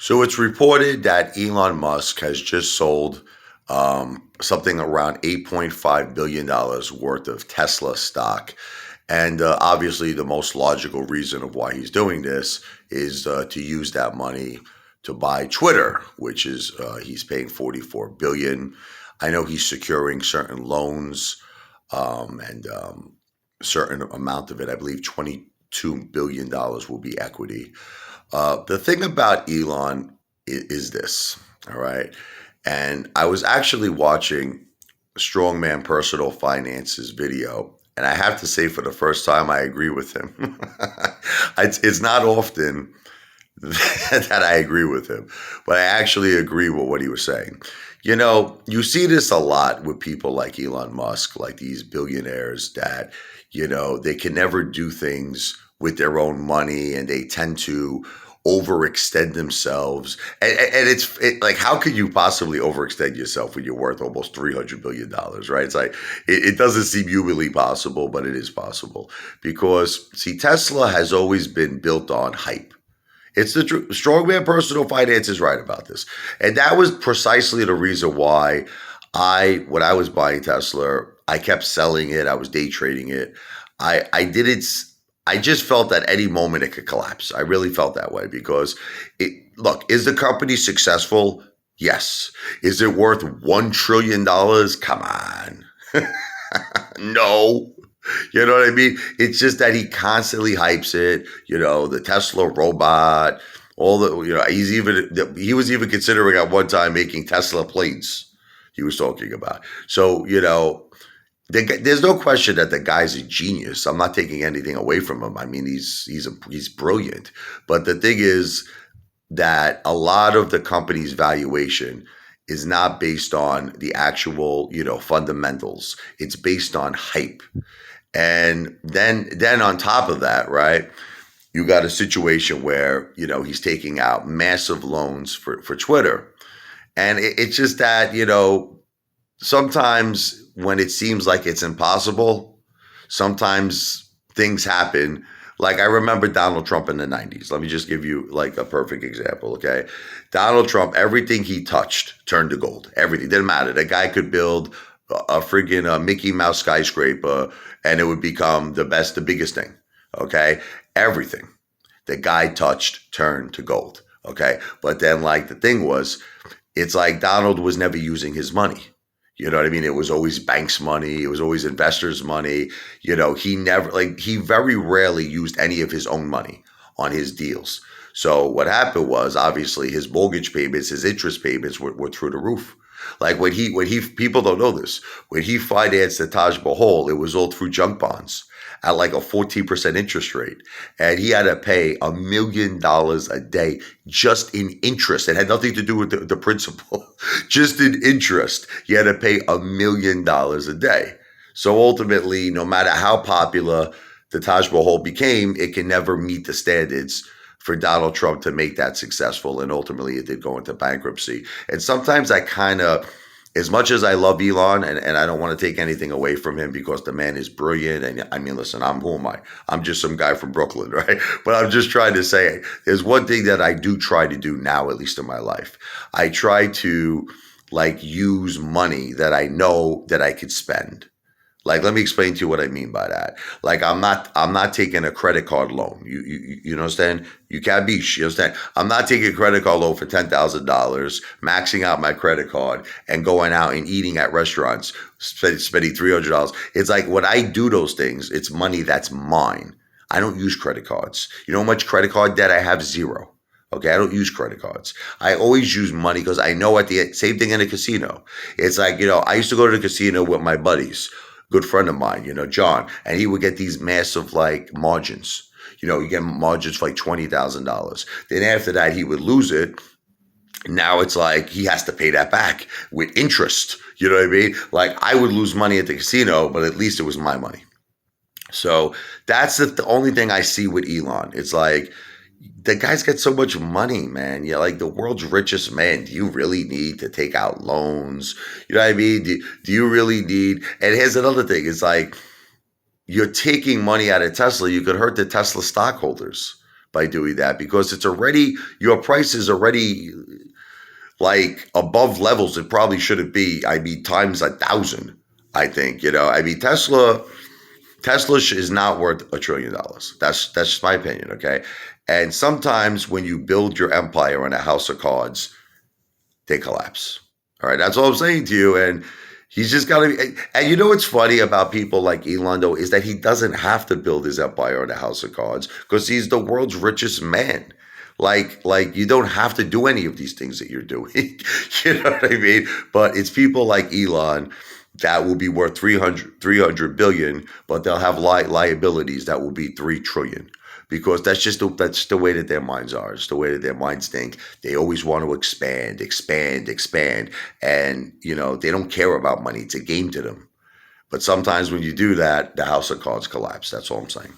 So it's reported that Elon Musk has just sold something around $8.5 billion worth of Tesla stock. And obviously, the most logical reason of why he's doing this is to use that money to buy Twitter, which is he's paying 44 billion. I know he's securing certain loans and certain amount of it. I believe $22 billion will be equity. The thing about Elon is this, all right? And I was actually watching Strongman Personal Finance's video, and I have to say, for the first time, I agree with him. It's not often that I agree with him, but I actually agree with what he was saying. You know, you see this a lot with people like Elon Musk, like these billionaires that, they can never do things with their own money and they tend to overextend themselves. And like, how could you possibly overextend yourself when you're worth almost $300 billion, right? It's like, it doesn't seem humanly possible, but it is possible because, see, Tesla has always been built on hype. It's the truth. Strongman Personal Finance is right about this. And that was precisely the reason why when I was buying Tesla, I kept selling it. I was day trading it. I didn't, I just felt that any moment it could collapse. I really felt that way because look, is the company successful? Yes. Is it worth $1 trillion? Come on. No. You know what I mean? It's just that he constantly hypes it, the Tesla robot, all the, he was even considering at one time making Tesla planes he was talking about. So, there's no question that the guy's a genius. I'm not taking anything away from him. I mean, he's brilliant. But the thing is that a lot of the company's valuation is not based on the actual, fundamentals. It's based on hype. And then on top of that, right, you got a situation where, he's taking out massive loans for Twitter. And it's just that, sometimes when it seems like it's impossible, sometimes things happen. Like I remember Donald Trump in the 90s. Let me just give you like a perfect example, okay? Donald Trump, everything he touched turned to gold. Everything. Didn't matter. The guy could build a friggin' Mickey Mouse skyscraper and it would become the biggest thing, okay? Everything the guy touched turned to gold, okay? But then like the thing was, it's like Donald was never using his money. You know what I mean? It was always banks' money. It was always investors' money. He very rarely used any of his own money on his deals. So what happened was, obviously, his mortgage payments, his interest payments were through the roof. Like when people don't know this, when he financed the Taj Mahal, it was all through junk bonds at like a 14% interest rate. And he had to pay $1 million a day just in interest. It had nothing to do with the principal, just in interest. He had to pay $1 million a day. So ultimately, no matter how popular the Taj Mahal became, it can never meet the standards for Donald Trump to make that successful. And ultimately, it did go into bankruptcy. And sometimes I kind of, as much as I love Elon and I don't want to take anything away from him because the man is brilliant. And I mean, listen, who am I? I'm just some guy from Brooklyn, right? But I'm just trying to say there's one thing that I do try to do now, at least in my life. I try to like use money that I know that I could spend. Like, let me explain to you what I mean by that. Like, I'm not taking a credit card loan. You understand? You can't be, you understand? I'm not taking a credit card loan for $10,000, maxing out my credit card and going out and eating at restaurants, spending $300. It's like when I do those things, it's money that's mine. I don't use credit cards. You know how much credit card debt I have? Zero. Okay, I don't use credit cards. I always use money because I know same thing in a casino. It's like, I used to go to the casino with my buddies. Good friend of mine, John, and he would get these massive like margins. You get margins for like $20,000. Then after that, he would lose it. Now it's like he has to pay that back with interest. You know what I mean? Like I would lose money at the casino, but at least it was my money. So that's the only thing I see with Elon. It's like, the guy's got so much money, man. You're like the world's richest man. Do you really need to take out loans? You know what I mean? Do you really need? And here's another thing. It's like you're taking money out of Tesla. You could hurt the Tesla stockholders by doing that because it's already, your price is already like above levels it probably shouldn't be. I mean, times 1,000, I think, I mean, Tesla is not worth $1 trillion. That's just my opinion, okay? And sometimes when you build your empire on a house of cards, they collapse. All right, that's all I'm saying to you. And he's just got to be. And you know what's funny about people like Elon, though, is that he doesn't have to build his empire on a house of cards because he's the world's richest man. Like you don't have to do any of these things that you're doing. You know what I mean? But it's people like Elon that will be worth 300 billion, but they'll have liabilities that will be 3 trillion because that's the way that their minds are. It's the way that their minds think. They always want to expand, expand, expand, and they don't care about money. It's a game to them. But sometimes when you do that, the house of cards collapse. That's all I'm saying.